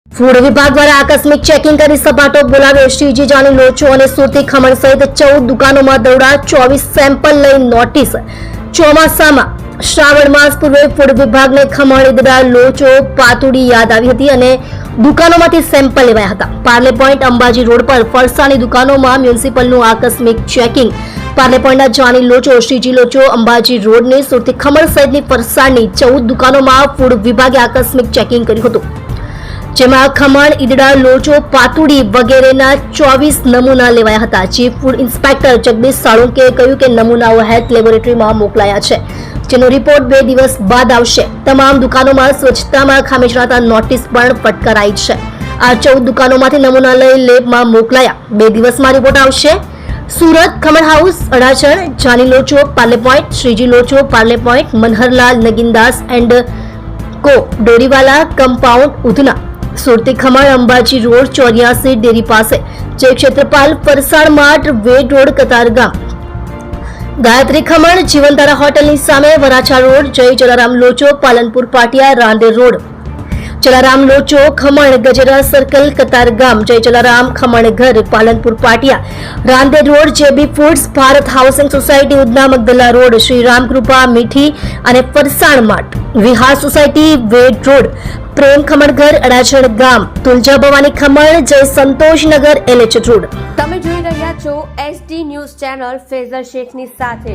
Food વિભાગ દ્વારા આકસ્મિક ચેકિંગ કરી સપાટો બોલાવ્યો. શ્રીજી જાની લોચો અને સુરતી ખમણ સહિત 14 દુકાનોમાં દરોડા, 24 સેમ્પલ લઈ નોટિસ. ચોમાસામાં શ્રાવણ માસ પૂર્વે ફૂડ વિભાગને ખમણ, ઈદડા, લોચો, પાતુડી યાદ આવી હતી અને દુકાનોમાંથી સેમ્પલ લેવાયા હતા. પાર્લે પોઈન્ટ અંબાજી રોડ પર ફરસાની દુકાનોમાં મ્યુનિસિપલનું આકસ્મિક ચેકિંગ. પાર્લે પોઈન્ટના જાની લોચો, શ્રીજી લોચો, અંબાજી રોડની સુરતી ખમણ સહિતની ફરસાણની 14 દુકાનોમાં ફૂડ વિભાગે આકસ્મિક ચેકિંગ કર્યું હતું, જેમાં ખમણ, ઈદડા, લોચો, પાતુડી વગેરેના 24 નમૂના લેવાયા હતા. ચીફ ફૂડ ઇન્સ્પેક્ટર જગદીશ સાળુંકેએ કહ્યું કે નમૂનાઓ હેલ્થ લેબોરેટરીમાં મોકલાયા છે, જેનો રિપોર્ટ 2 દિવસ બાદ આવશે. તમામ દુકાનોમાં સ્વચ્છતામાં ખામી જણાતા નોટિસ પણ ફટકારાઈ છે. આ 14 દુકાનોમાંથી નમૂના લઈ લેબમાં મોકલાયા. 2 દિવસમાં રિપોર્ટ આવશે. Surat khaman house, Adajan, Jani locho, Parle point, Shriji locho, Parle point, Manharlal Nagindas and કો, ડોરીવાલા કમ્પાઉન્ડ, ઉધના. સુરતી ખમણ, અંબાજી રોડ, 84 ડેરી પાસે, જય ક્ષેત્રપાલ, ફરસાણ માર્ટ, વેડ રોડ, કતારગામ. ગાયત્રી ખમણ, જીવનધારા હોટલની સામે, વરાછા રોડ, જય જલારામ લોચો, પાલનપુર પાટિયા, રાંદેર રોડ. જલારામ લોચો ખમણ, ગજેરા સર્કલ, કતારગામ. જય જલારામ ખમણ ઘર, પાલનપુર પાટિયા, રાંદેર રોડ. જેબી foods, Bharat housing society, Udhna, Magdalla road. Shriram કૃપા મીઠી અને ફરસાણ માર્ટ, વિહાર સોસાયટી, વેડ રોડ. પ્રેમ ખમણ ઘર, અડાજણ ગામ. તુલજા ભવાની ખમણ, જય સંતોષનગર, LH રોડ. તમે જોઈ રહ્યા છો SD ન્યૂઝ ચેનલ ફેઝર શેખની સાથે.